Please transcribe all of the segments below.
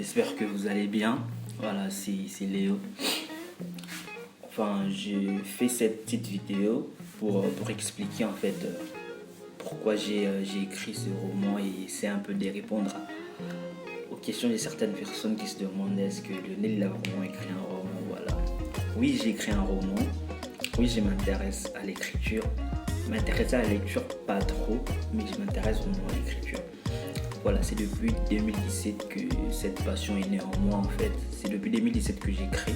J'espère que vous allez bien. Voilà, c'est Léo. Enfin, j'ai fait cette petite vidéo pour expliquer en fait pourquoi j'ai écrit ce roman et c'est un peu de répondre aux questions de certaines personnes qui se demandent est-ce que Lionel a vraiment écrit un roman. Voilà. Oui, j'ai écrit un roman. Oui, je m'intéresse à l'écriture. Je m'intéresse à la lecture pas trop, mais je m'intéresse vraiment à l'écriture. Voilà, c'est depuis 2017 que cette passion est née en moi en fait. C'est depuis 2017 que j'écris.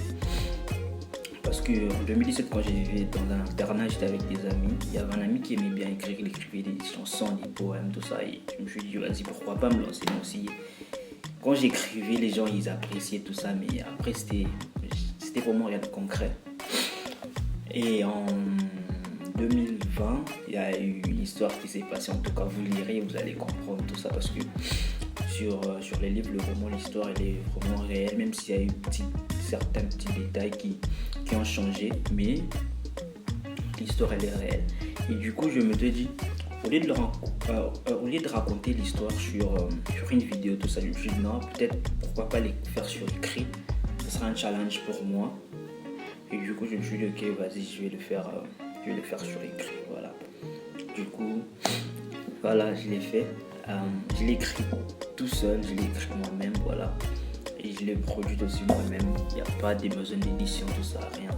Parce que en 2017, quand j'ai vécu dans un internat, j'étais avec des amis. Il y avait un ami qui aimait bien écrire, il écrivait des chansons, des poèmes, tout ça. Et je me suis dit, vas-y, pourquoi pas me lancer moi aussi. Quand j'écrivais, les gens, ils appréciaient tout ça. Mais après, c'était vraiment rien de concret. Et en 2020, il y a eu une histoire qui s'est passée. En tout cas, vous lirez, vous allez comprendre tout ça. Parce que sur les livres, le roman, l'histoire, elle est vraiment réelle. Même s'il y a eu certains petits détails qui ont changé. Mais l'histoire, elle est réelle. Et du coup, je me dis, au lieu de raconter l'histoire sur une vidéo, tout ça, je me suis dit, non, peut-être, pourquoi pas les faire sur écrit. Ce sera un challenge pour moi. Et du coup, je me suis dit, ok, vas-y, je vais le faire sur écrit, voilà. Du coup, voilà, je l'ai fait. Je l'ai écrit tout seul, je l'ai écrit moi-même, voilà. Et je l'ai produit aussi moi-même. Il n'y a pas de besoin d'édition, tout ça, rien.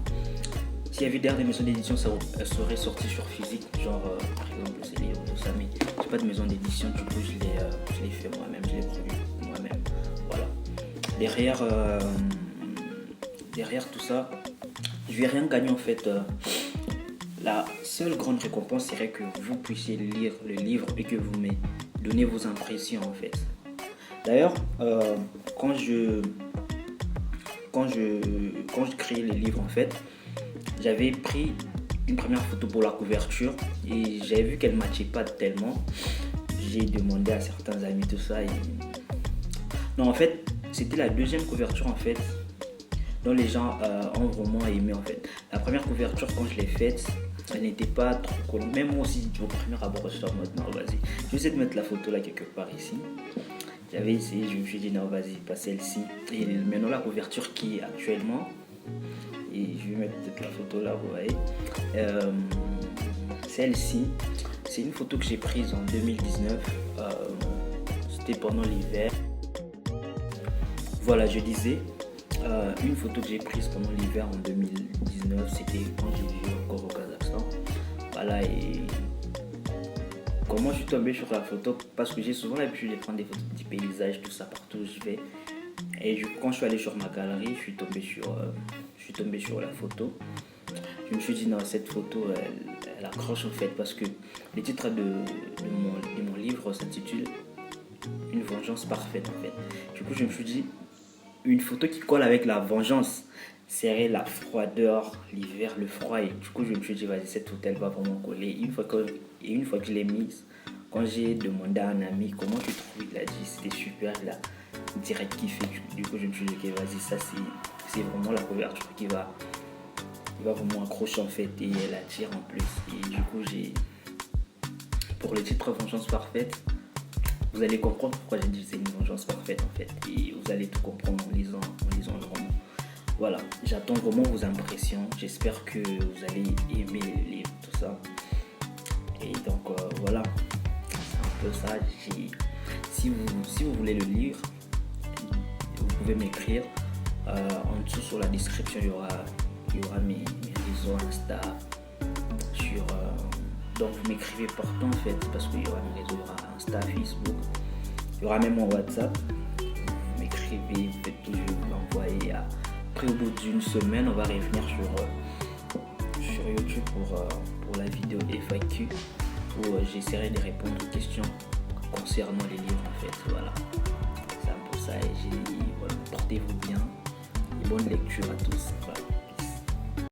S'il y avait des maisons d'édition, elle serait sortie sur physique, genre, par exemple, c'est livres, tout ça. Mais j'ai pas de maison d'édition, du coup, je l'ai fait moi-même, je l'ai produit moi-même, voilà. Derrière tout ça, je vais rien gagner en fait. La seule grande récompense serait que vous puissiez lire le livre et que vous me donnez vos impressions en fait. D'ailleurs, quand je créais le livre en fait, j'avais pris une première photo pour la couverture et j'avais vu qu'elle ne matchait pas tellement. J'ai demandé à certains amis tout ça et non, en fait, c'était la deuxième couverture en fait dont les gens ont vraiment aimé en fait. La première couverture quand je l'ai faite, elle n'était pas trop cool. Même moi aussi, au premier abord, je suis en mode non, vas-y. Je vais essayer de mettre la photo là quelque part ici. J'avais essayé, je me suis dit non, vas-y, pas celle-ci. Et maintenant la couverture qui est actuellement, et je vais mettre peut-être la photo là, vous voyez. Celle-ci, c'est une photo que j'ai prise en 2019. C'était pendant l'hiver. Voilà, je disais. Une photo que j'ai prise pendant l'hiver en 2019, c'était quand j'ai vécu encore au Kazakhstan. Voilà, et comment je suis tombé sur la photo, parce que j'ai souvent l'habitude de prendre des photos de paysages, tout ça, partout où je vais. Et du coup, quand je suis allé sur ma galerie, je suis tombé sur la photo. Je me suis dit, non, cette photo, elle accroche en fait, parce que le titre de mon livre s'intitule Une vengeance parfaite en fait. Du coup, je me suis dit, une photo qui colle avec la vengeance serait la froideur, l'hiver, le froid. Et du coup, je me suis dit, vas-y, cette photo, elle va vraiment coller. Une fois que je l'ai mise, quand j'ai demandé à un ami comment tu trouves, il a dit, c'était super, il a direct kiffé. Du coup, je me suis dit, ok, vas-y, ça, c'est vraiment la couverture qui va vraiment accrocher en fait. Et elle attire en plus. Et du coup, pour le titre Vengeance parfaite, vous allez comprendre pourquoi j'ai dit que c'est une vengeance parfaite en fait. Et vous allez tout comprendre en lisant le roman. Voilà, j'attends vraiment vos impressions. J'espère que vous allez aimer le livre, tout ça. Et donc voilà, c'est un peu ça. Si vous voulez le lire, vous pouvez m'écrire. En dessous sur la description, il y aura mes réseaux Insta. Donc vous m'écrivez partout en fait, parce qu'il y aura mes réseaux, il y aura Insta, Facebook, il y aura même mon WhatsApp. Vous m'écrivez, vous faites tout, je vais vous l'envoyer. Après au bout d'une semaine, on va revenir sur YouTube pour la vidéo FAQ où j'essaierai de répondre aux questions concernant les livres en fait. Voilà, c'est un peu ça et voilà, portez-vous bien et bonne lecture à tous. Voilà.